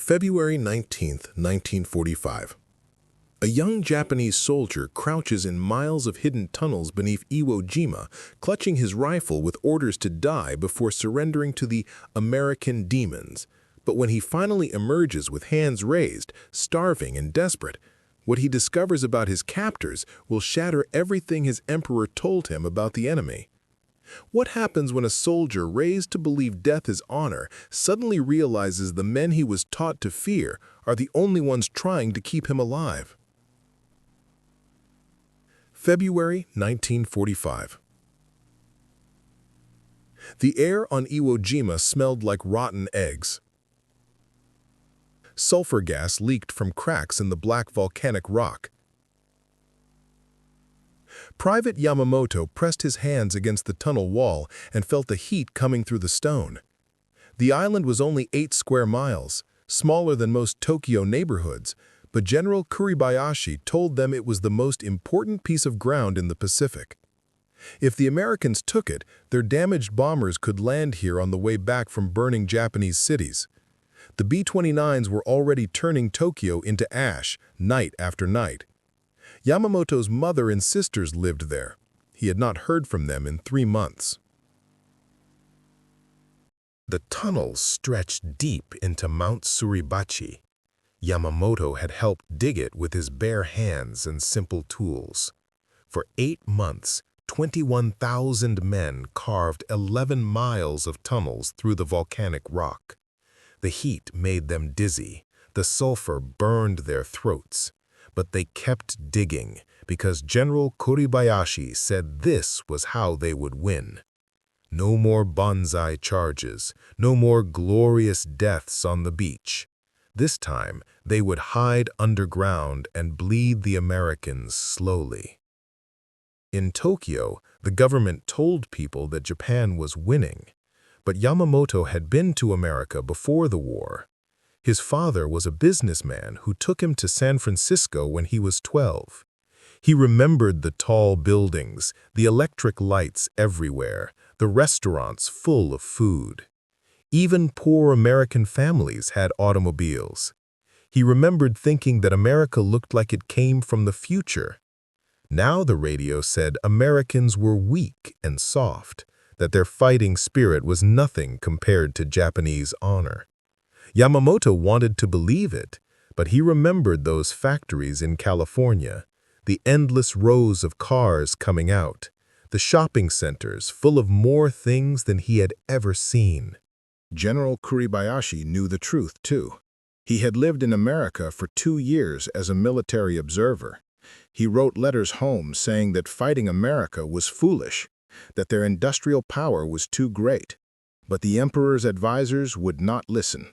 February 19, 1945. A young Japanese soldier crouches in miles of hidden tunnels beneath Iwo Jima, clutching his rifle with orders to die before surrendering to the American demons. But when he finally emerges with hands raised, starving and desperate, what he discovers about his captors will shatter everything his emperor told him about the enemy. What happens when a soldier raised to believe death is honor suddenly realizes the men he was taught to fear are the only ones trying to keep him alive? February 1945. The air on Iwo Jima smelled like rotten eggs. Sulfur gas leaked from cracks in the black volcanic rock. Private Yamamoto pressed his hands against the tunnel wall and felt the heat coming through the stone. The island was only 8 square miles, smaller than most Tokyo neighborhoods, but General Kuribayashi told them it was the most important piece of ground in the Pacific. If the Americans took it, their damaged bombers could land here on the way back from burning Japanese cities. The B-29s were already turning Tokyo into ash, night after night. Yamamoto's mother and sisters lived there. He had not heard from them in 3 months. The tunnels stretched deep into Mount Suribachi. Yamamoto had helped dig it with his bare hands and simple tools. For 8 months, 21,000 men carved 11 miles of tunnels through the volcanic rock. The heat made them dizzy. The sulfur burned their throats. But they kept digging because General Kuribayashi said this was how they would win. No more banzai charges, no more glorious deaths on the beach. This time, they would hide underground and bleed the Americans slowly. In Tokyo, the government told people that Japan was winning, but Yamamoto had been to America before the war. His father was a businessman who took him to San Francisco when he was 12. He remembered the tall buildings, the electric lights everywhere, the restaurants full of food. Even poor American families had automobiles. He remembered thinking that America looked like it came from the future. Now the radio said Americans were weak and soft, that their fighting spirit was nothing compared to Japanese honor. Yamamoto wanted to believe it, but he remembered those factories in California, the endless rows of cars coming out, the shopping centers full of more things than he had ever seen. General Kuribayashi knew the truth, too. He had lived in America for 2 years as a military observer. He wrote letters home saying that fighting America was foolish, that their industrial power was too great. But the emperor's advisors would not listen.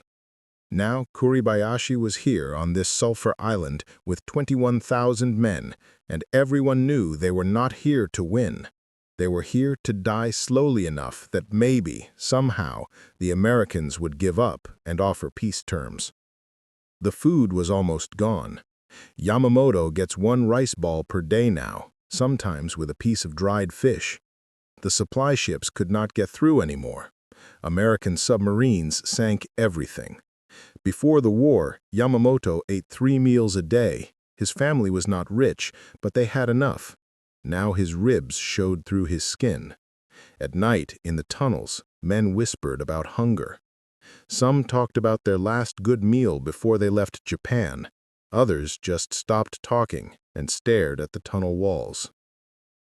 Now Kuribayashi was here on this sulfur island with 21,000 men, and everyone knew they were not here to win. They were here to die slowly enough that maybe, somehow, the Americans would give up and offer peace terms. The food was almost gone. Yamamoto gets 1 rice ball per day now, sometimes with a piece of dried fish. The supply ships could not get through anymore. American submarines sank everything. Before the war, Yamamoto ate 3 meals a day. His family was not rich, but they had enough. Now his ribs showed through his skin. At night, in the tunnels, men whispered about hunger. Some talked about their last good meal before they left Japan. Others just stopped talking and stared at the tunnel walls.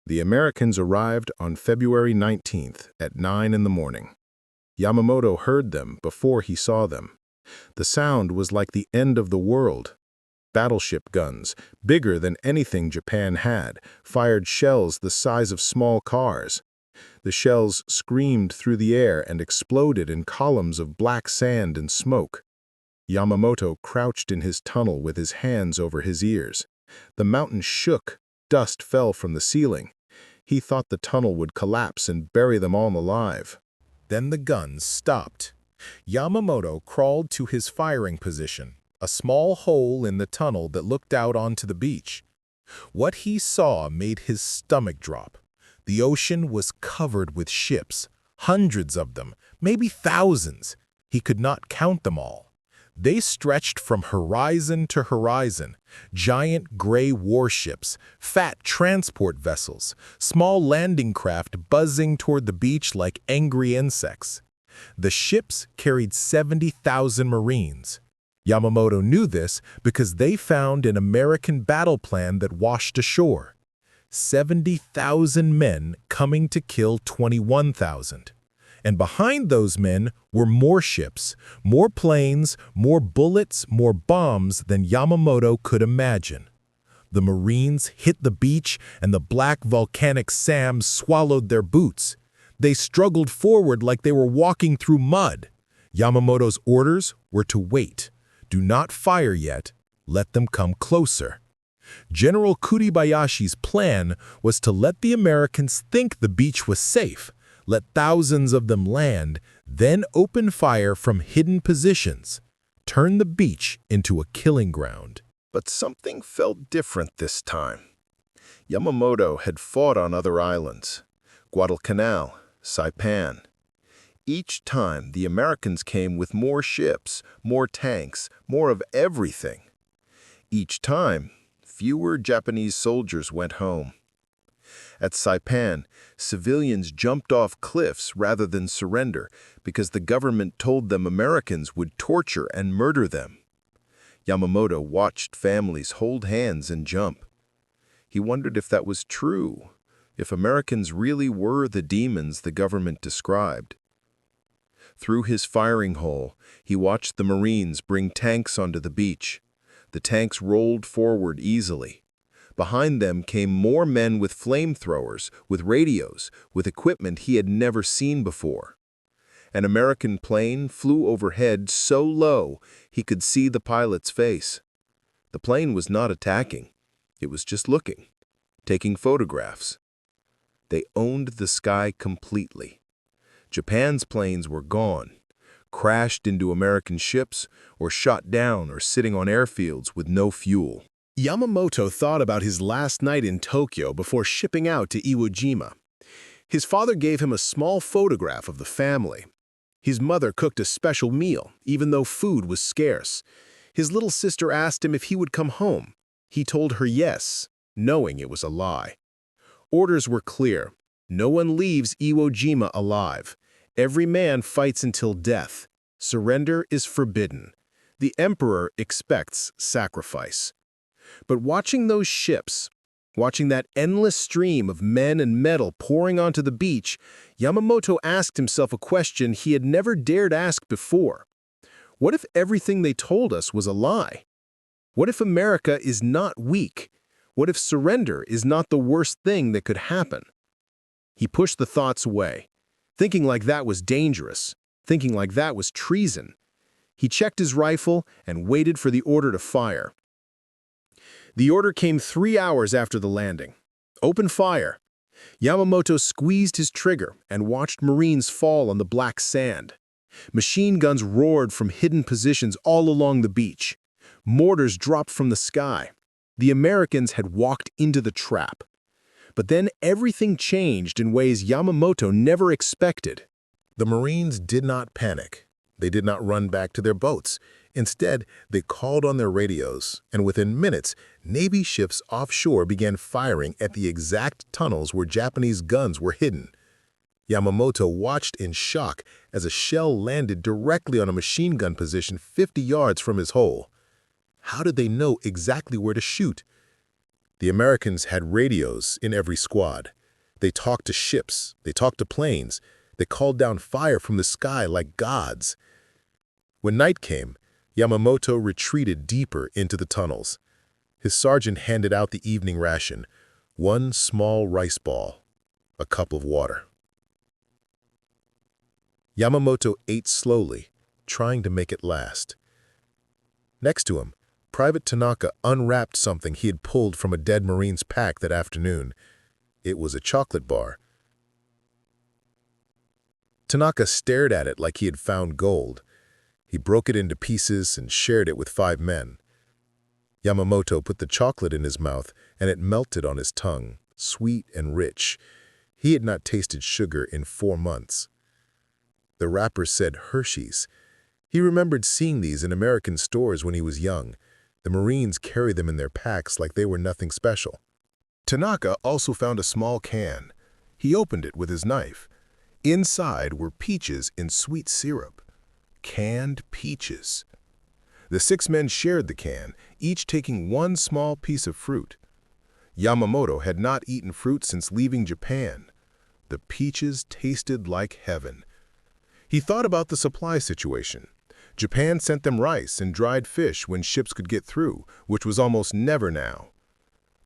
The Americans arrived on February 19th at 9 in the morning. Yamamoto heard them before he saw them. The sound was like the end of the world. Battleship guns, bigger than anything Japan had, fired shells the size of small cars. The shells screamed through the air and exploded in columns of black sand and smoke. Yamamoto crouched in his tunnel with his hands over his ears. The mountain shook, dust fell from the ceiling. He thought the tunnel would collapse and bury them all alive. Then the guns stopped. Yamamoto crawled to his firing position, a small hole in the tunnel that looked out onto the beach. What he saw made his stomach drop. The ocean was covered with ships, hundreds of them, maybe thousands. He could not count them all. They stretched from horizon to horizon, giant gray warships, fat transport vessels, small landing craft buzzing toward the beach like angry insects. The ships carried 70,000 Marines. Yamamoto knew this because they found an American battle plan that washed ashore. 70,000 men coming to kill 21,000. And behind those men were more ships, more planes, more bullets, more bombs than Yamamoto could imagine. The Marines hit the beach and the black volcanic SAMs swallowed their boots. They struggled forward like they were walking through mud. Yamamoto's orders were to wait. Do not fire yet. Let them come closer. General Kuribayashi's plan was to let the Americans think the beach was safe, let thousands of them land, then open fire from hidden positions, turn the beach into a killing ground. But something felt different this time. Yamamoto had fought on other islands, Guadalcanal, Saipan. Each time, the Americans came with more ships, more tanks, more of everything. Each time, fewer Japanese soldiers went home. At Saipan, civilians jumped off cliffs rather than surrender because the government told them Americans would torture and murder them. Yamamoto watched families hold hands and jump. He wondered if that was true, if Americans really were the demons the government described. Through his firing hole, he watched the Marines bring tanks onto the beach. The tanks rolled forward easily. Behind them came more men with flamethrowers, with radios, with equipment he had never seen before. An American plane flew overhead so low he could see the pilot's face. The plane was not attacking. It was just looking, taking photographs. They owned the sky completely. Japan's planes were gone, crashed into American ships, or shot down or sitting on airfields with no fuel. Yamamoto thought about his last night in Tokyo before shipping out to Iwo Jima. His father gave him a small photograph of the family. His mother cooked a special meal, even though food was scarce. His little sister asked him if he would come home. He told her yes, knowing it was a lie. Orders were clear. No one leaves Iwo Jima alive. Every man fights until death. Surrender is forbidden. The emperor expects sacrifice. But watching those ships, watching that endless stream of men and metal pouring onto the beach, Yamamoto asked himself a question he had never dared ask before. What if everything they told us was a lie? What if America is not weak? What if surrender is not the worst thing that could happen? He pushed the thoughts away, thinking like that was dangerous, thinking like that was treason. He checked his rifle and waited for the order to fire. The order came 3 hours after the landing. Open fire. Yamamoto squeezed his trigger and watched Marines fall on the black sand. Machine guns roared from hidden positions all along the beach. Mortars dropped from the sky. The Americans had walked into the trap. But then everything changed in ways Yamamoto never expected. The Marines did not panic. They did not run back to their boats. Instead, they called on their radios, and within minutes, Navy ships offshore began firing at the exact tunnels where Japanese guns were hidden. Yamamoto watched in shock as a shell landed directly on a machine gun position 50 yards from his hole. How did they know exactly where to shoot? The Americans had radios in every squad. They talked to ships, they talked to planes, they called down fire from the sky like gods. When night came, Yamamoto retreated deeper into the tunnels. His sergeant handed out the evening ration, one small rice ball, a cup of water. Yamamoto ate slowly, trying to make it last. Next to him, Private Tanaka unwrapped something he had pulled from a dead Marine's pack that afternoon. It was a chocolate bar. Tanaka stared at it like he had found gold. He broke it into pieces and shared it with 5 men. Yamamoto put the chocolate in his mouth, and it melted on his tongue, sweet and rich. He had not tasted sugar in 4 months. The wrapper said Hershey's. He remembered seeing these in American stores when he was young. The Marines carried them in their packs like they were nothing special. Tanaka also found a small can. He opened it with his knife. Inside were peaches in sweet syrup. Canned peaches. The 6 men shared the can, each taking one small piece of fruit. Yamamoto had not eaten fruit since leaving Japan. The peaches tasted like heaven. He thought about the supply situation. Japan sent them rice and dried fish when ships could get through, which was almost never now.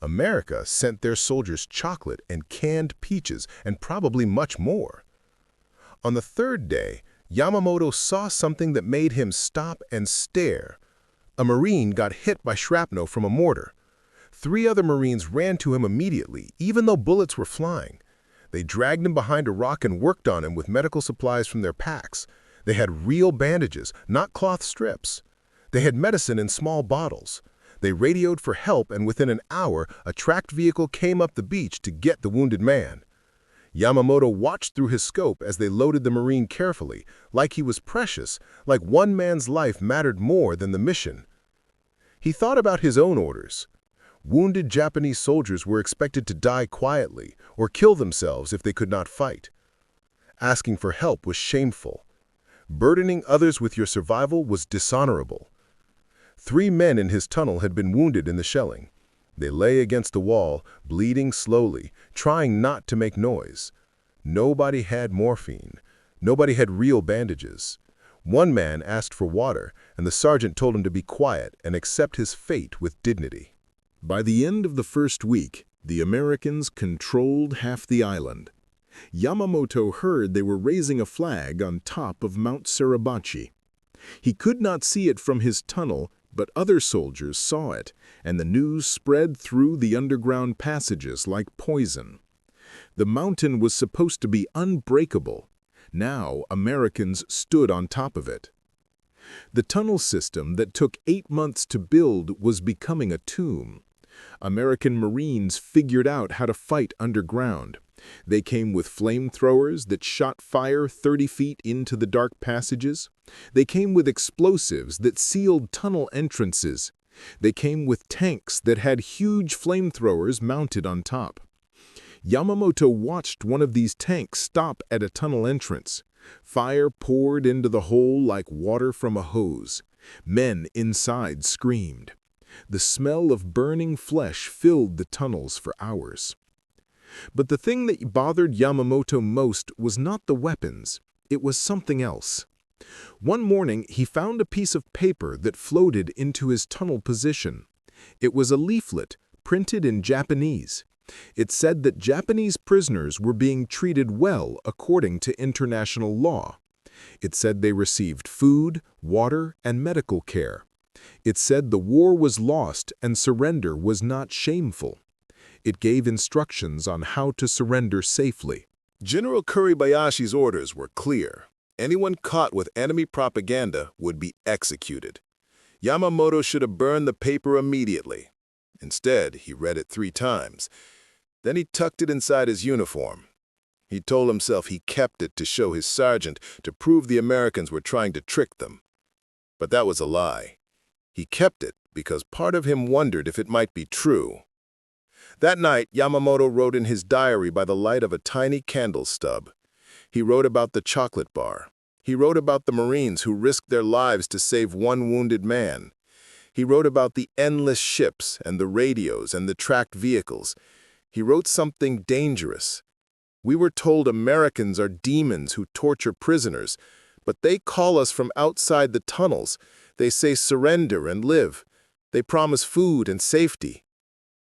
America sent their soldiers chocolate and canned peaches and probably much more. On the 3rd day, Yamamoto saw something that made him stop and stare. A Marine got hit by shrapnel from a mortar. 3 other Marines ran to him immediately, even though bullets were flying. They dragged him behind a rock and worked on him with medical supplies from their packs. They had real bandages, not cloth strips. They had medicine in small bottles. They radioed for help, and within an hour, a tracked vehicle came up the beach to get the wounded man. Yamamoto watched through his scope as they loaded the Marine carefully, like he was precious, like one man's life mattered more than the mission. He thought about his own orders. Wounded Japanese soldiers were expected to die quietly or kill themselves if they could not fight. Asking for help was shameful. Burdening others with your survival was dishonorable. 3 men in his tunnel had been wounded in the shelling. They lay against the wall, bleeding slowly, trying not to make noise. Nobody had morphine. Nobody had real bandages. One man asked for water, and the sergeant told him to be quiet and accept his fate with dignity. By the end of the first week, the Americans controlled half the island. Yamamoto heard they were raising a flag on top of Mount Suribachi. He could not see it from his tunnel, but other soldiers saw it, and the news spread through the underground passages like poison. The mountain was supposed to be unbreakable. Now Americans stood on top of it. The tunnel system that took 8 months to build was becoming a tomb. American Marines figured out how to fight underground. They came with flamethrowers that shot fire 30 feet into the dark passages. They came with explosives that sealed tunnel entrances. They came with tanks that had huge flamethrowers mounted on top. Yamamoto watched one of these tanks stop at a tunnel entrance. Fire poured into the hole like water from a hose. Men inside screamed. The smell of burning flesh filled the tunnels for hours. But the thing that bothered Yamamoto most was not the weapons. It was something else. One morning, he found a piece of paper that floated into his tunnel position. It was a leaflet, printed in Japanese. It said that Japanese prisoners were being treated well according to international law. It said they received food, water, and medical care. It said the war was lost and surrender was not shameful. It gave instructions on how to surrender safely. General Kuribayashi's orders were clear. Anyone caught with enemy propaganda would be executed. Yamamoto should have burned the paper immediately. Instead, he read it 3 times. Then he tucked it inside his uniform. He told himself he kept it to show his sergeant, to prove the Americans were trying to trick them. But that was a lie. He kept it because part of him wondered if it might be true. That night, Yamamoto wrote in his diary by the light of a tiny candle stub. He wrote about the chocolate bar. He wrote about the Marines who risked their lives to save one wounded man. He wrote about the endless ships and the radios and the tracked vehicles. He wrote something dangerous. We were told Americans are demons who torture prisoners, but they call us from outside the tunnels. They say surrender and live. They promise food and safety.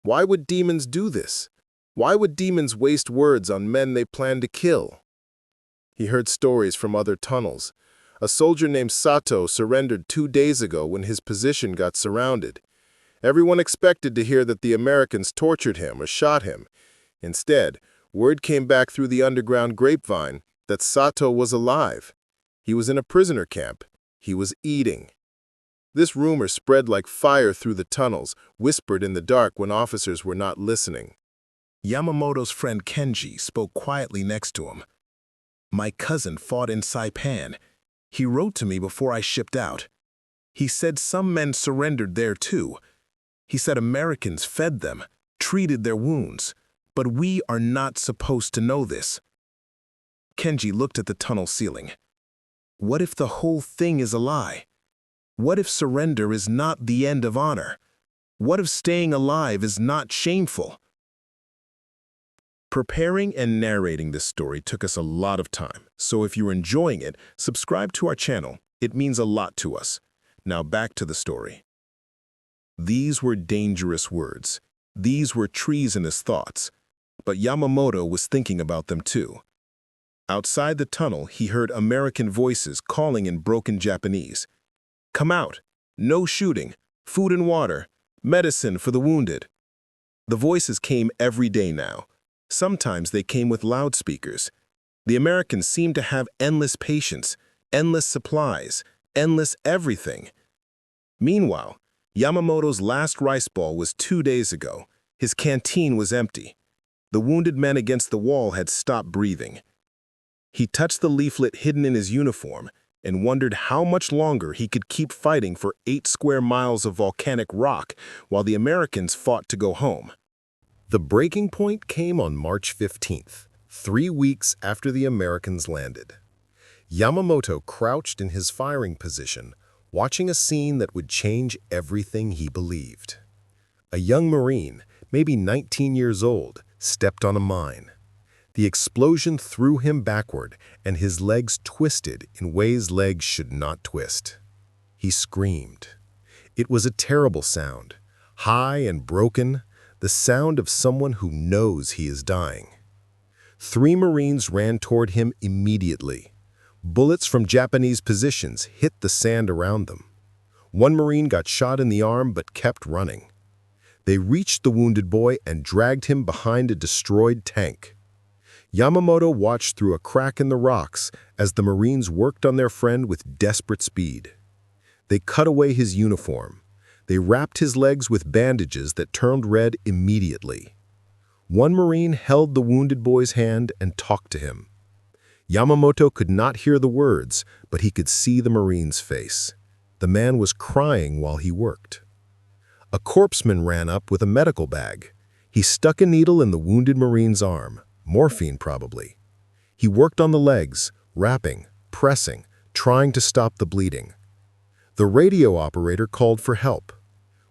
Why would demons do this? Why would demons waste words on men they plan to kill? He heard stories from other tunnels. A soldier named Sato surrendered 2 days ago when his position got surrounded. Everyone expected to hear that the Americans tortured him or shot him. Instead, word came back through the underground grapevine that Sato was alive. He was in a prisoner camp. He was eating. This rumor spread like fire through the tunnels, whispered in the dark when officers were not listening. Yamamoto's friend Kenji spoke quietly next to him. "My cousin fought in Saipan. He wrote to me before I shipped out. He said some men surrendered there too. He said Americans fed them, treated their wounds, but we are not supposed to know this. Kenji looked at the tunnel ceiling. What if the whole thing is a lie? What if surrender is not the end of honor? What if staying alive is not shameful? Preparing and narrating this story took us a lot of time, so if you're enjoying it, subscribe to our channel. It means a lot to us. Now back to the story. These were dangerous words. These were treasonous thoughts. But Yamamoto was thinking about them too. Outside the tunnel, he heard American voices calling in broken Japanese. Come out! No shooting! Food and water! Medicine for the wounded! The voices came every day now. Sometimes they came with loudspeakers. The Americans seemed to have endless patience, endless supplies, endless everything. Meanwhile, Yamamoto's last rice ball was 2 days ago. His canteen was empty. The wounded men against the wall had stopped breathing. He touched the leaflet hidden in his uniform and wondered how much longer he could keep fighting for 8 square miles of volcanic rock while the Americans fought to go home. The breaking point came on March 15th, 3 weeks after the Americans landed. Yamamoto crouched in his firing position, watching a scene that would change everything he believed. A young Marine, maybe 19 years old, stepped on a mine. The explosion threw him backward, and his legs twisted in ways legs should not twist. He screamed. It was a terrible sound, high and broken, the sound of someone who knows he is dying. 3 Marines ran toward him immediately. Bullets from Japanese positions hit the sand around them. 1 Marine got shot in the arm but kept running. They reached the wounded boy and dragged him behind a destroyed tank. Yamamoto watched through a crack in the rocks as the Marines worked on their friend with desperate speed. They cut away his uniform. They wrapped his legs with bandages that turned red immediately. 1 Marine held the wounded boy's hand and talked to him. Yamamoto could not hear the words, but he could see the Marine's face. The man was crying while he worked. A corpsman ran up with a medical bag. He stuck a needle in the wounded Marine's arm, morphine probably. He worked on the legs, wrapping, pressing, trying to stop the bleeding. The radio operator called for help.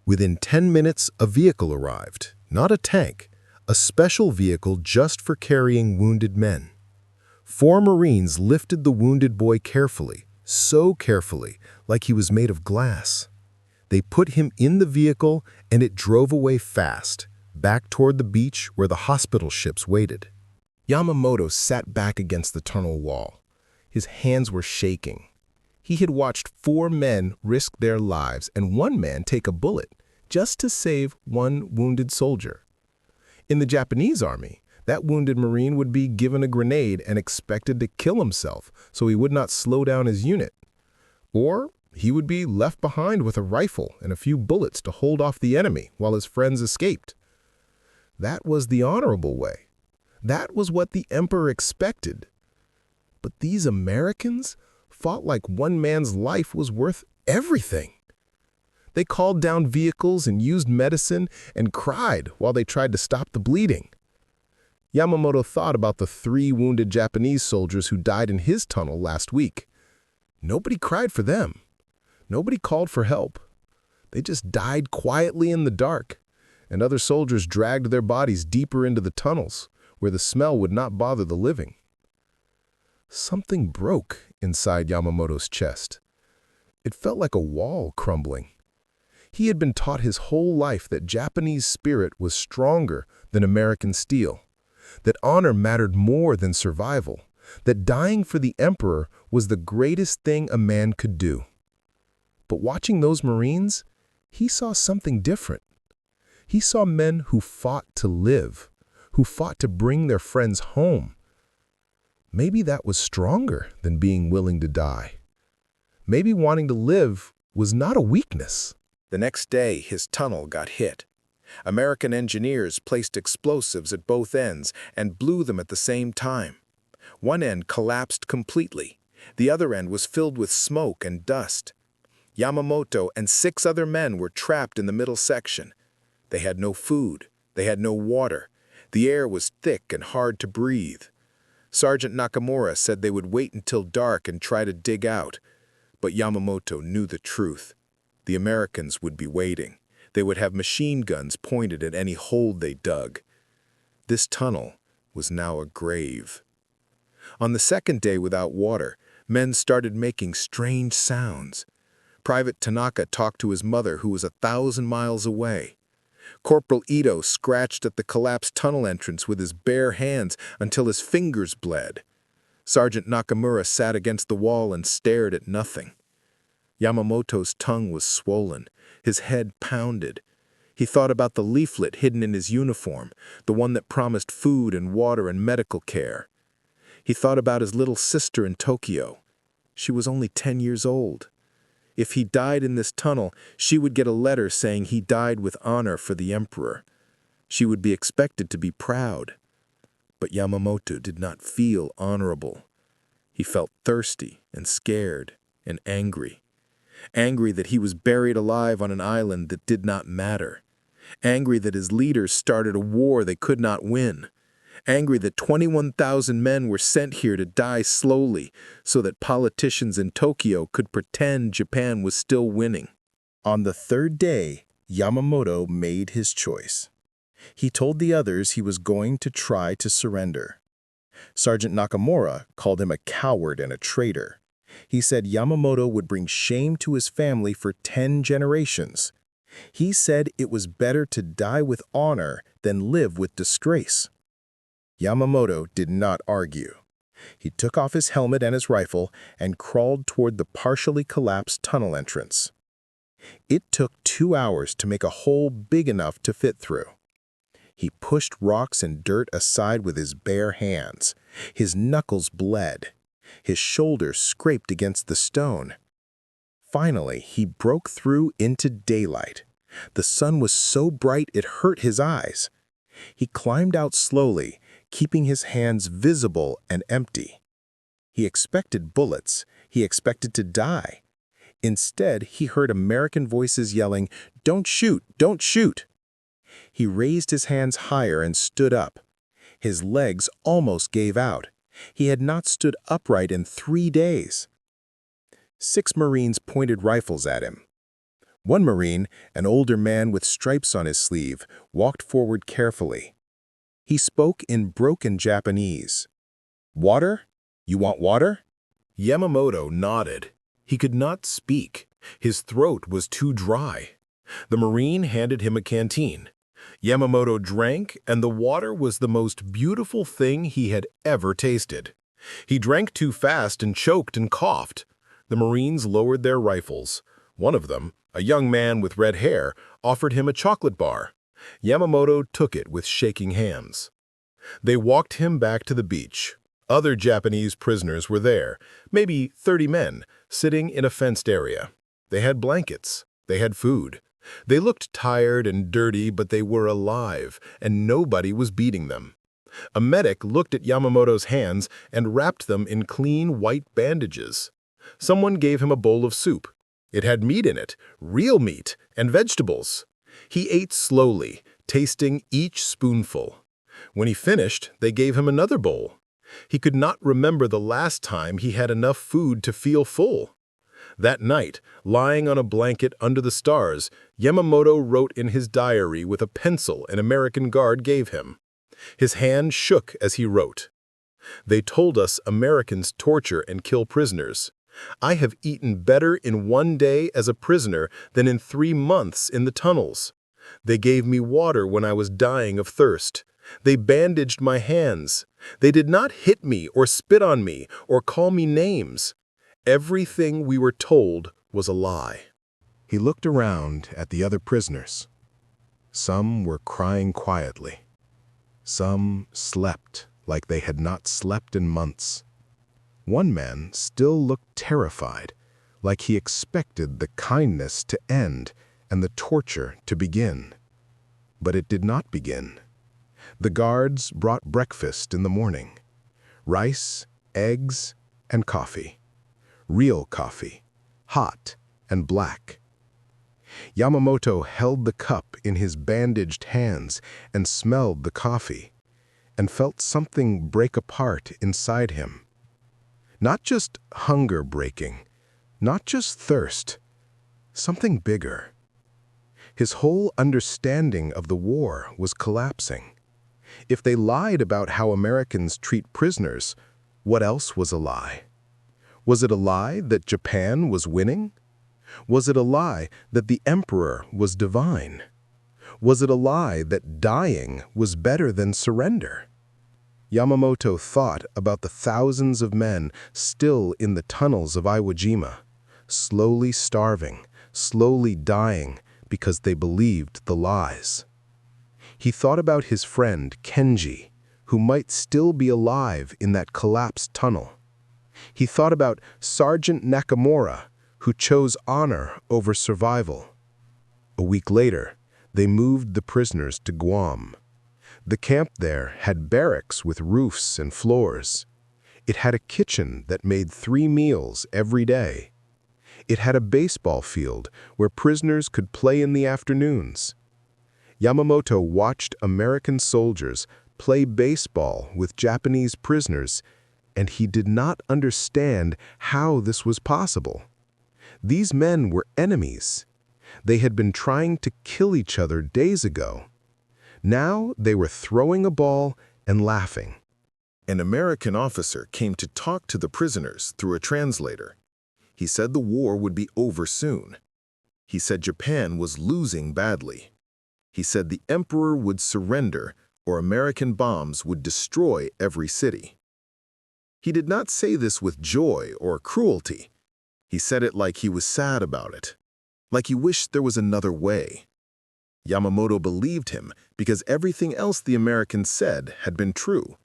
Within 10 minutes, a vehicle arrived, not a tank, a special vehicle just for carrying wounded men. 4 Marines lifted the wounded boy carefully, so carefully, like he was made of glass. They put him in the vehicle and it drove away fast, back toward the beach where the hospital ships waited. Yamamoto sat back against the tunnel wall. His hands were shaking. He had watched 4 men risk their lives and 1 man take a bullet just to save 1 wounded soldier. In the Japanese army, that wounded Marine would be given a grenade and expected to kill himself so he would not slow down his unit. Or he would be left behind with a rifle and a few bullets to hold off the enemy while his friends escaped. That was the honorable way. That was what the emperor expected. But these Americans fought like 1 man's life was worth everything. They called down vehicles and used medicine and cried while they tried to stop the bleeding. Yamamoto thought about the 3 wounded Japanese soldiers who died in his tunnel last week. Nobody cried for them. Nobody called for help. They just died quietly in the dark, and other soldiers dragged their bodies deeper into the tunnels, where the smell would not bother the living. Something broke inside Yamamoto's chest. It felt like a wall crumbling. He had been taught his whole life that Japanese spirit was stronger than American steel, that honor mattered more than survival, that dying for the emperor was the greatest thing a man could do. But watching those Marines, he saw something different. He saw men who fought to live, who fought to bring their friends home. Maybe that was stronger than being willing to die. Maybe wanting to live was not a weakness. The next day, his tunnel got hit. American engineers placed explosives at both ends and blew them at the same time. One end collapsed completely. The other end was filled with smoke and dust. Yamamoto and 6 other men were trapped in the middle section. They had no food. They had no water. The air was thick and hard to breathe. Sergeant Nakamura said they would wait until dark and try to dig out. But Yamamoto knew the truth. The Americans would be waiting. They would have machine guns pointed at any hole they dug. This tunnel was now a grave. On the second day without water, men started making strange sounds. Private Tanaka talked to his mother, who was 1,000 miles away. Corporal Ito scratched at the collapsed tunnel entrance with his bare hands until his fingers bled. Sergeant Nakamura sat against the wall and stared at nothing. Yamamoto's tongue was swollen. His head pounded. He thought about the leaflet hidden in his uniform, the one that promised food and water and medical care. He thought about his little sister in Tokyo. She was only 10 years old. If he died in this tunnel, she would get a letter saying he died with honor for the emperor. She would be expected to be proud. But Yamamoto did not feel honorable. He felt thirsty and scared and angry. Angry that he was buried alive on an island that did not matter. Angry that his leaders started a war they could not win. Angry that 21,000 men were sent here to die slowly so that politicians in Tokyo could pretend Japan was still winning. On the third day, Yamamoto made his choice. He told the others he was going to try to surrender. Sergeant Nakamura called him a coward and a traitor. He said Yamamoto would bring shame to his family for 10 generations. He said it was better to die with honor than live with disgrace. Yamamoto did not argue. He took off his helmet and his rifle and crawled toward the partially collapsed tunnel entrance. It took 2 hours to make a hole big enough to fit through. He pushed rocks and dirt aside with his bare hands. His knuckles bled. His shoulders scraped against the stone. Finally, he broke through into daylight. The sun was so bright it hurt his eyes. He climbed out slowly, keeping his hands visible and empty. He expected bullets. He expected to die. Instead, he heard American voices yelling, "Don't shoot! Don't shoot!" He raised his hands higher and stood up. His legs almost gave out. He had not stood upright in 3 days. 6 Marines pointed rifles at him. One Marine, an older man with stripes on his sleeve, walked forward carefully. He spoke in broken Japanese. "Water? You want water?" Yamamoto nodded. He could not speak. His throat was too dry. The Marine handed him a canteen. Yamamoto drank, and the water was the most beautiful thing he had ever tasted. He drank too fast and choked and coughed. The Marines lowered their rifles. One of them, a young man with red hair, offered him a chocolate bar. Yamamoto took it with shaking hands. They walked him back to the beach. Other Japanese prisoners were there, maybe 30 men, sitting in a fenced area. They had blankets. They had food. They looked tired and dirty, but they were alive, and nobody was beating them. A medic looked at Yamamoto's hands and wrapped them in clean white bandages. Someone gave him a bowl of soup. It had meat in it, real meat, and vegetables. He ate slowly, tasting each spoonful. When he finished, they gave him another bowl. He could not remember the last time he had enough food to feel full. That night, lying on a blanket under the stars, Yamamoto wrote in his diary with a pencil an American guard gave him. His hand shook as he wrote. "They told us Americans torture and kill prisoners. I have eaten better in 1 day as a prisoner than in 3 months in the tunnels. They gave me water when I was dying of thirst. They bandaged my hands. They did not hit me or spit on me or call me names. Everything we were told was a lie." He looked around at the other prisoners. Some were crying quietly. Some slept like they had not slept in months. One man still looked terrified, like he expected the kindness to end and the torture to begin. But it did not begin. The guards brought breakfast in the morning: rice, eggs, and coffee. Real coffee, hot and black. Yamamoto held the cup in his bandaged hands and smelled the coffee, and felt something break apart inside him. Not just hunger breaking, not just thirst, something bigger. His whole understanding of the war was collapsing. If they lied about how Americans treat prisoners, what else was a lie? Was it a lie that Japan was winning? Was it a lie that the emperor was divine? Was it a lie that dying was better than surrender? Yamamoto thought about the thousands of men still in the tunnels of Iwo Jima, slowly starving, slowly dying because they believed the lies. He thought about his friend Kenji, who might still be alive in that collapsed tunnel. He thought about Sergeant Nakamura, who chose honor over survival. A week later, they moved the prisoners to Guam. The camp there had barracks with roofs and floors. It had a kitchen that made 3 meals every day. It had a baseball field where prisoners could play in the afternoons. Yamamoto watched American soldiers play baseball with Japanese prisoners, and he did not understand how this was possible. These men were enemies. They had been trying to kill each other days ago. Now they were throwing a ball and laughing. An American officer came to talk to the prisoners through a translator. He said the war would be over soon. He said Japan was losing badly. He said the emperor would surrender or American bombs would destroy every city. He did not say this with joy or cruelty. He said it like he was sad about it, like he wished there was another way. Yamamoto believed him because everything else the American said had been true.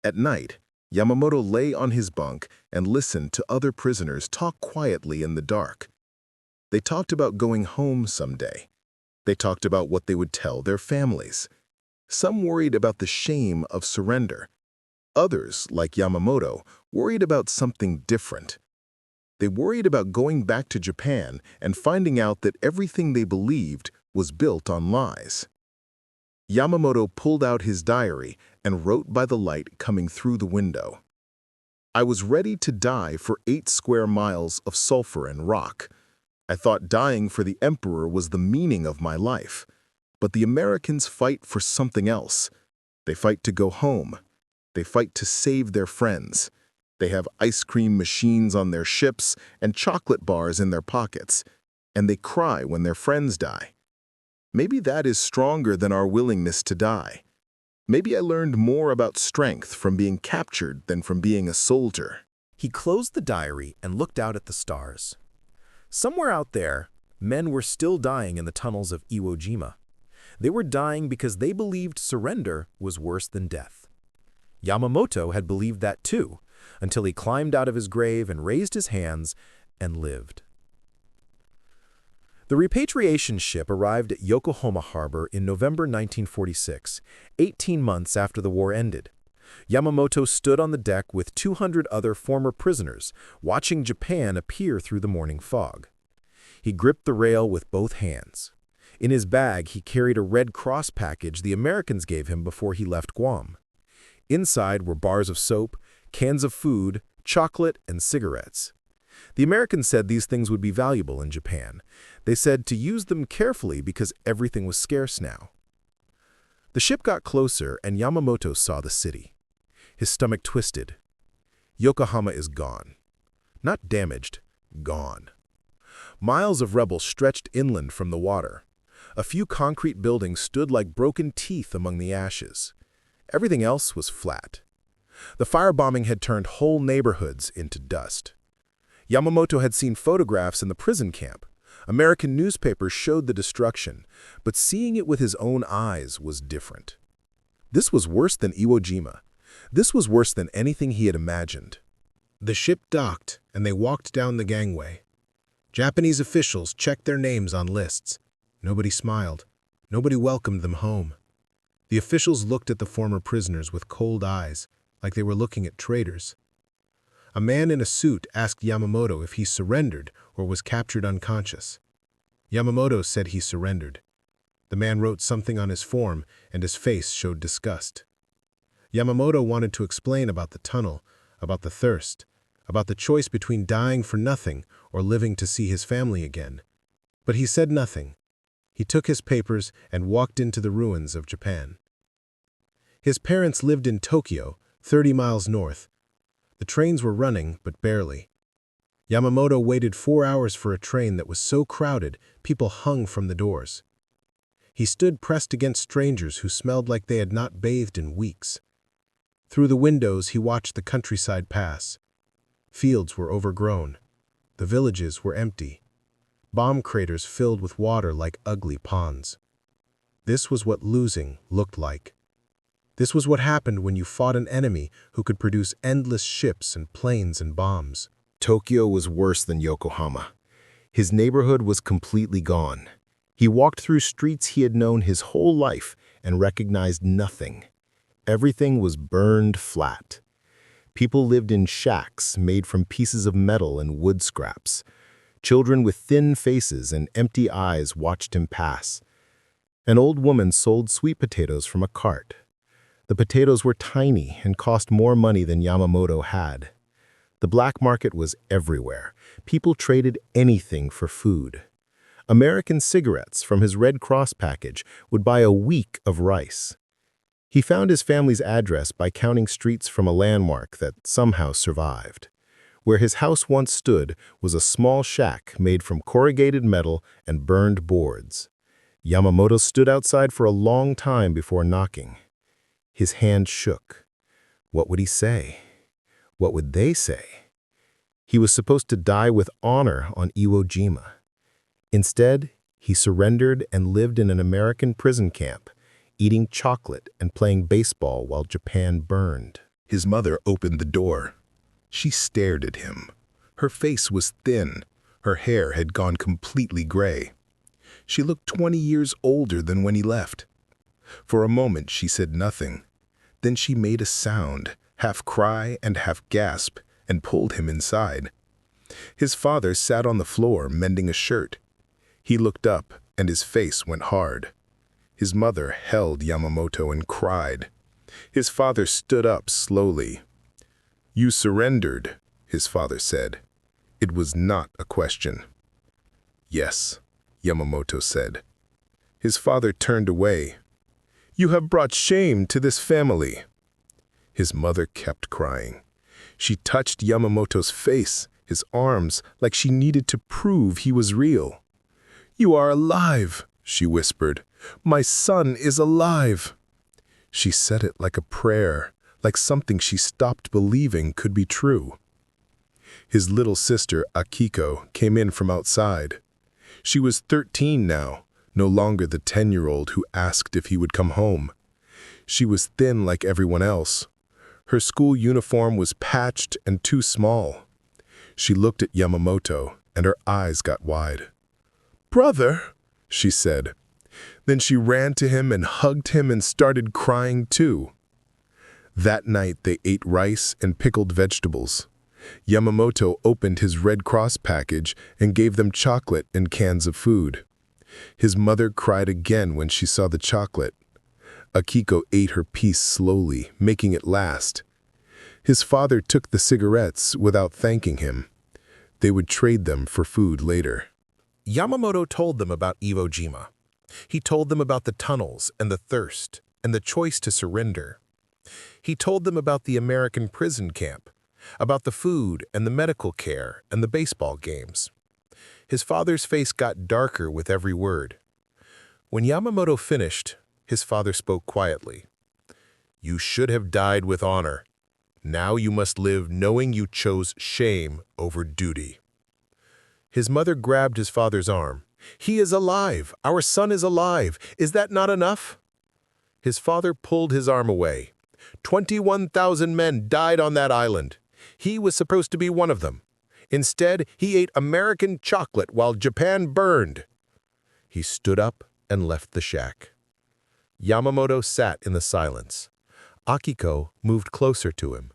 At night, Yamamoto lay on his bunk and listened to other prisoners talk quietly in the dark. They talked about going home someday. They talked about what they would tell their families. Some worried about the shame of surrender. Others, like Yamamoto, worried about something different. They worried about going back to Japan and finding out that everything they believed was built on lies. Yamamoto pulled out his diary and wrote by the light coming through the window. I was ready to die for 8 square miles of sulfur and rock. I thought dying for the emperor was the meaning of my life. But the Americans fight for something else. They fight to go home. They fight to save their friends. They have ice cream machines on their ships and chocolate bars in their pockets. And they cry when their friends die. Maybe that is stronger than our willingness to die. Maybe I learned more about strength from being captured than from being a soldier. He closed the diary and looked out at the stars. Somewhere out there, men were still dying in the tunnels of Iwo Jima. They were dying because they believed surrender was worse than death. Yamamoto had believed that too, until he climbed out of his grave and raised his hands and lived. The repatriation ship arrived at Yokohama Harbor in November 1946, 18 months after the war ended. Yamamoto stood on the deck with 200 other former prisoners, watching Japan appear through the morning fog. He gripped the rail with both hands. In his bag, he carried a Red Cross package the Americans gave him before he left Guam. Inside were bars of soap, cans of food, chocolate, and cigarettes. The Americans said these things would be valuable in Japan. They said to use them carefully because everything was scarce now. The ship got closer and Yamamoto saw the city. His stomach twisted. Yokohama is gone. Not damaged, gone. Miles of rubble stretched inland from the water. A few concrete buildings stood like broken teeth among the ashes. Everything else was flat. The firebombing had turned whole neighborhoods into dust. Yamamoto had seen photographs in the prison camp. American newspapers showed the destruction, but seeing it with his own eyes was different. This was worse than Iwo Jima. This was worse than anything he had imagined. The ship docked, and they walked down the gangway. Japanese officials checked their names on lists. Nobody smiled. Nobody welcomed them home. The officials looked at the former prisoners with cold eyes, like they were looking at traitors. A man in a suit asked Yamamoto if he surrendered or was captured unconscious. Yamamoto said he surrendered. The man wrote something on his form, and his face showed disgust. Yamamoto wanted to explain about the tunnel, about the thirst, about the choice between dying for nothing or living to see his family again. But he said nothing. He took his papers and walked into the ruins of Japan. His parents lived in Tokyo, 30 miles north. The trains were running, but barely. Yamamoto waited 4 hours for a train that was so crowded, people hung from the doors. He stood pressed against strangers who smelled like they had not bathed in weeks. Through the windows, he watched the countryside pass. Fields were overgrown. The villages were empty. Bomb craters filled with water like ugly ponds. This was what losing looked like. This was what happened when you fought an enemy who could produce endless ships and planes and bombs. Tokyo was worse than Yokohama. His neighborhood was completely gone. He walked through streets he had known his whole life and recognized nothing. Everything was burned flat. People lived in shacks made from pieces of metal and wood scraps. Children with thin faces and empty eyes watched him pass. An old woman sold sweet potatoes from a cart. The potatoes were tiny and cost more money than Yamamoto had. The black market was everywhere. People traded anything for food. American cigarettes from his Red Cross package would buy a week of rice. He found his family's address by counting streets from a landmark that somehow survived. Where his house once stood was a small shack made from corrugated metal and burned boards. Yamamoto stood outside for a long time before knocking. His hand shook. What would he say? What would they say? He was supposed to die with honor on Iwo Jima. Instead, he surrendered and lived in an American prison camp, eating chocolate and playing baseball while Japan burned. His mother opened the door. She stared at him. Her face was thin. Her hair had gone completely gray. She looked 20 years older than when he left. For a moment, she said nothing. Then she made a sound, half cry and half gasp, and pulled him inside. His father sat on the floor mending a shirt. He looked up, and his face went hard. His mother held Yamamoto and cried. His father stood up slowly. "You surrendered," his father said. It was not a question. "Yes," Yamamoto said. His father turned away. "You have brought shame to this family." His mother kept crying. She touched Yamamoto's face, his arms, like she needed to prove he was real. "You are alive," she whispered. "My son is alive." She said it like a prayer, like something she stopped believing could be true. His little sister, Akiko, came in from outside. She was 13 now, no longer the 10-year-old who asked if he would come home. She was thin like everyone else. Her school uniform was patched and too small. She looked at Yamamoto, and her eyes got wide. "Brother," she said. Then she ran to him and hugged him and started crying too. That night they ate rice and pickled vegetables. Yamamoto opened his Red Cross package and gave them chocolate and cans of food. His mother cried again when she saw the chocolate. Akiko ate her piece slowly, making it last. His father took the cigarettes without thanking him. They would trade them for food later. Yamamoto told them about Iwo Jima. He told them about the tunnels and the thirst and the choice to surrender. He told them about the American prison camp, about the food and the medical care and the baseball games. His father's face got darker with every word. When Yamamoto finished, his father spoke quietly. "You should have died with honor. Now you must live knowing you chose shame over duty." His mother grabbed his father's arm. "He is alive! Our son is alive! Is that not enough?" His father pulled his arm away. 21,000 men died on that island. He was supposed to be one of them. Instead, he ate American chocolate while Japan burned. He stood up and left the shack. Yamamoto sat in the silence. Akiko moved closer to him.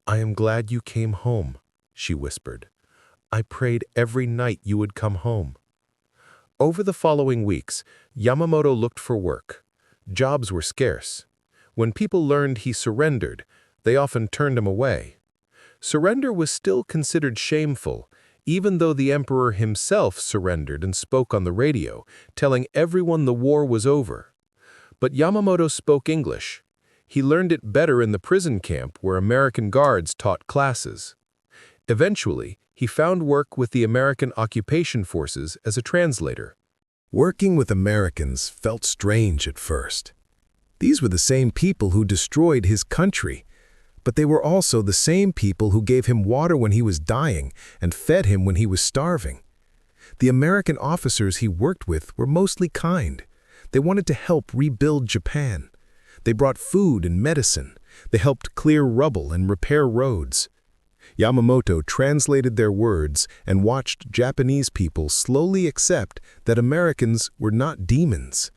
"I am glad you came home," she whispered. "I prayed every night you would come home." Over the following weeks, Yamamoto looked for work. Jobs were scarce. When people learned he surrendered, they often turned him away. Surrender was still considered shameful, even though the emperor himself surrendered and spoke on the radio, telling everyone the war was over. But Yamamoto spoke English. He learned it better in the prison camp where American guards taught classes. Eventually, he found work with the American occupation forces as a translator. Working with Americans felt strange at first. These were the same people who destroyed his country, but they were also the same people who gave him water when he was dying and fed him when he was starving. The American officers he worked with were mostly kind. They wanted to help rebuild Japan. They brought food and medicine. They helped clear rubble and repair roads. Yamamoto translated their words and watched Japanese people slowly accept that Americans were not demons.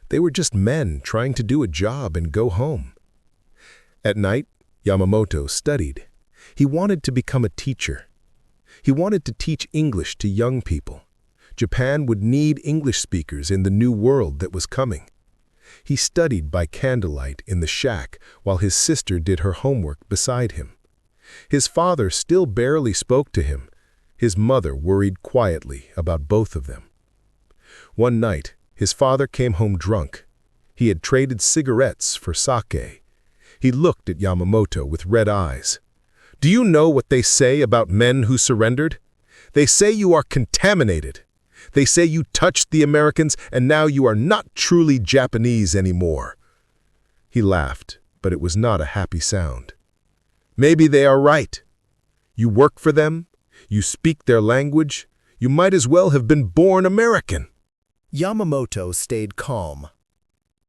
They were just men trying to do a job and go home. At night, Yamamoto studied. He wanted to become a teacher. He wanted to teach English to young people. Japan would need English speakers in the new world that was coming. He studied by candlelight in the shack while his sister did her homework beside him. His father still barely spoke to him. His mother worried quietly about both of them. One night, his father came home drunk. He had traded cigarettes for sake. He looked at Yamamoto with red eyes. "Do you know what they say about men who surrendered? They say you are contaminated. They say you touched the Americans and now you are not truly Japanese anymore." He laughed, but it was not a happy sound. "Maybe they are right. You work for them, you speak their language, you might as well have been born American." Yamamoto stayed calm.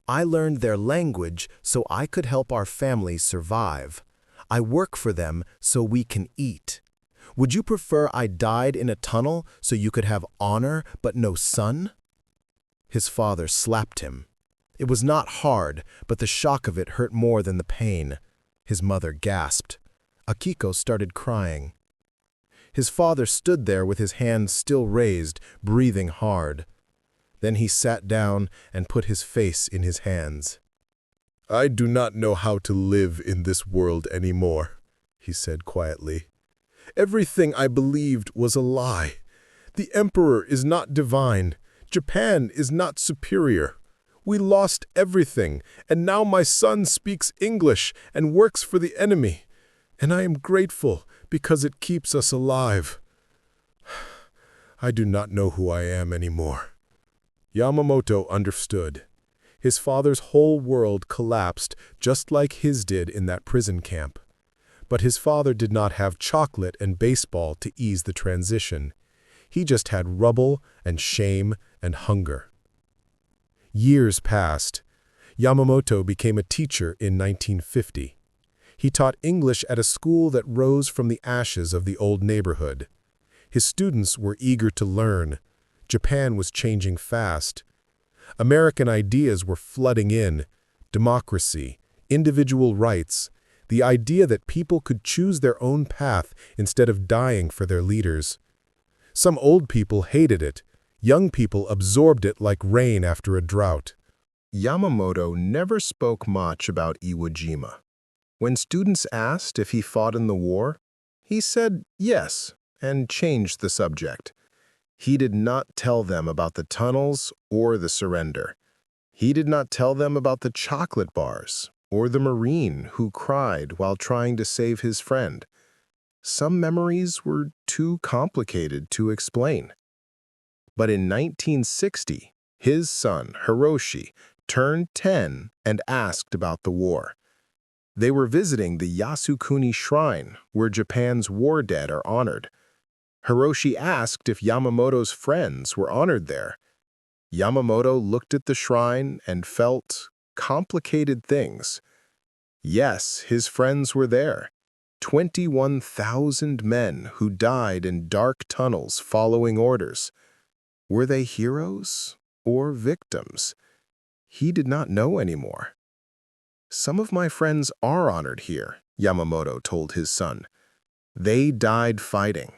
"I learned their language so I could help our families survive. I work for them so we can eat. Would you prefer I died in a tunnel so you could have honor but no son?" His father slapped him. It was not hard, but the shock of it hurt more than the pain. His mother gasped. Akiko started crying. His father stood there with his hands still raised, breathing hard. Then he sat down and put his face in his hands. "I do not know how to live in this world anymore," he said quietly. "Everything I believed was a lie. The emperor is not divine. Japan is not superior. We lost everything, and now my son speaks English and works for the enemy. And I am grateful because it keeps us alive. I do not know who I am anymore." Yamamoto understood. His father's whole world collapsed just like his did in that prison camp. But his father did not have chocolate and baseball to ease the transition. He just had rubble and shame and hunger. Years passed. Yamamoto became a teacher in 1950. He taught English at a school that rose from the ashes of the old neighborhood. His students were eager to learn. Japan was changing fast. American ideas were flooding in. Democracy, individual rights, the idea that people could choose their own path instead of dying for their leaders. Some old people hated it. Young people absorbed it like rain after a drought. Yamamoto never spoke much about Iwo Jima. When students asked if he fought in the war, he said yes and changed the subject. He did not tell them about the tunnels or the surrender. He did not tell them about the chocolate bars or the Marine who cried while trying to save his friend. Some memories were too complicated to explain. But in 1960, his son, Hiroshi, turned 10 and asked about the war. They were visiting the Yasukuni Shrine, where Japan's war dead are honored. Hiroshi asked if Yamamoto's friends were honored there. Yamamoto looked at the shrine and felt complicated things. Yes, his friends were there. 21,000 men who died in dark tunnels following orders. Were they heroes or victims? He did not know anymore. Some of my friends are honored here, Yamamoto told his son. They died fighting.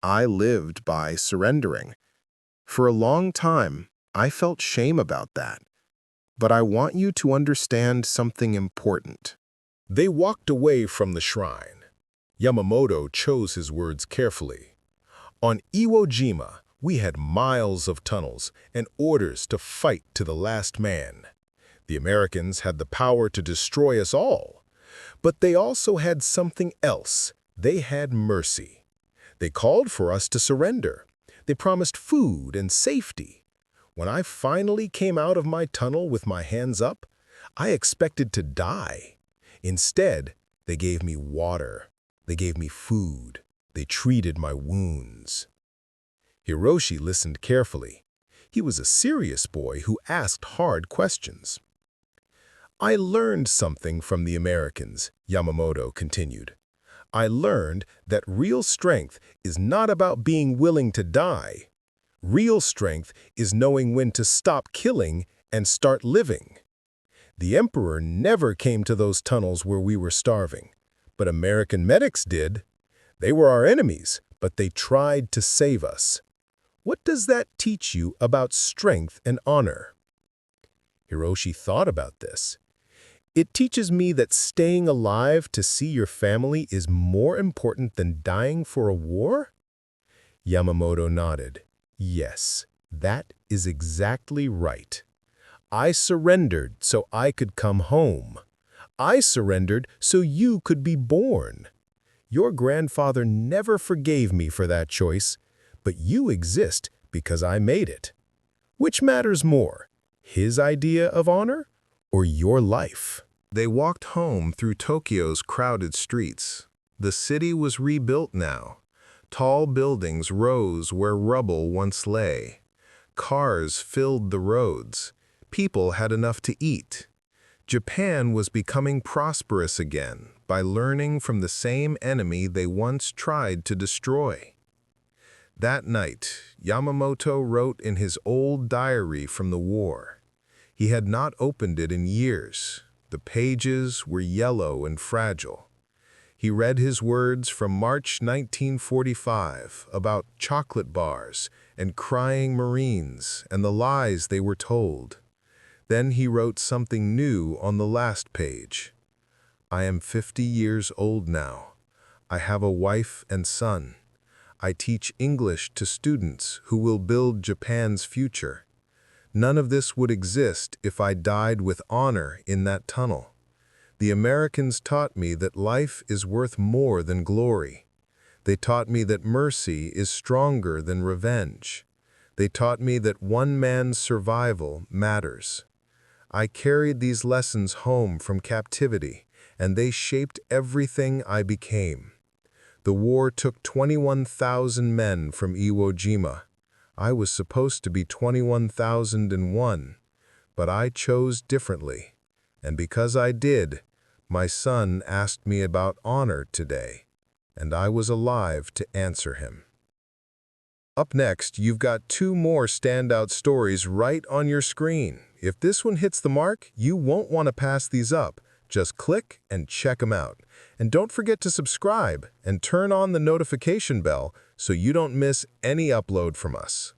I lived by surrendering. For a long time, I felt shame about that. But I want you to understand something important. They walked away from the shrine. Yamamoto chose his words carefully. On Iwo Jima, we had miles of tunnels and orders to fight to the last man. The Americans had the power to destroy us all. But they also had something else. They had mercy. They called for us to surrender. They promised food and safety. When I finally came out of my tunnel with my hands up, I expected to die. Instead, they gave me water. They gave me food. They treated my wounds. Hiroshi listened carefully. He was a serious boy who asked hard questions. I learned something from the Americans, Yamamoto continued. I learned that real strength is not about being willing to die. Real strength is knowing when to stop killing and start living. The Emperor never came to those tunnels where we were starving, but American medics did. They were our enemies, but they tried to save us. What does that teach you about strength and honor? Hiroshi thought about this. It teaches me that staying alive to see your family is more important than dying for a war? Yamamoto nodded. Yes, that is exactly right. I surrendered so I could come home. I surrendered so you could be born. Your grandfather never forgave me for that choice, but you exist because I made it. Which matters more, his idea of honor or your life? They walked home through Tokyo's crowded streets. The city was rebuilt now. Tall buildings rose where rubble once lay. Cars filled the roads. People had enough to eat. Japan was becoming prosperous again by learning from the same enemy they once tried to destroy. That night, Yamamoto wrote in his old diary from the war. He had not opened it in years. The pages were yellow and fragile. He read his words from March 1945 about chocolate bars and crying Marines and the lies they were told. Then he wrote something new on the last page. I am 50 years old now. I have a wife and son. I teach English to students who will build Japan's future. None of this would exist if I died with honor in that tunnel. The Americans taught me that life is worth more than glory. They taught me that mercy is stronger than revenge. They taught me that one man's survival matters. I carried these lessons home from captivity, and they shaped everything I became. The war took 21,000 men from Iwo Jima. I was supposed to be 21,001, but I chose differently. And because I did, my son asked me about honor today, and I was alive to answer him. Up next, you've got 2 more standout stories right on your screen. If this one hits the mark, you won't want to pass these up. Just click and check them out. And don't forget to subscribe and turn on the notification bell so you don't miss any upload from us.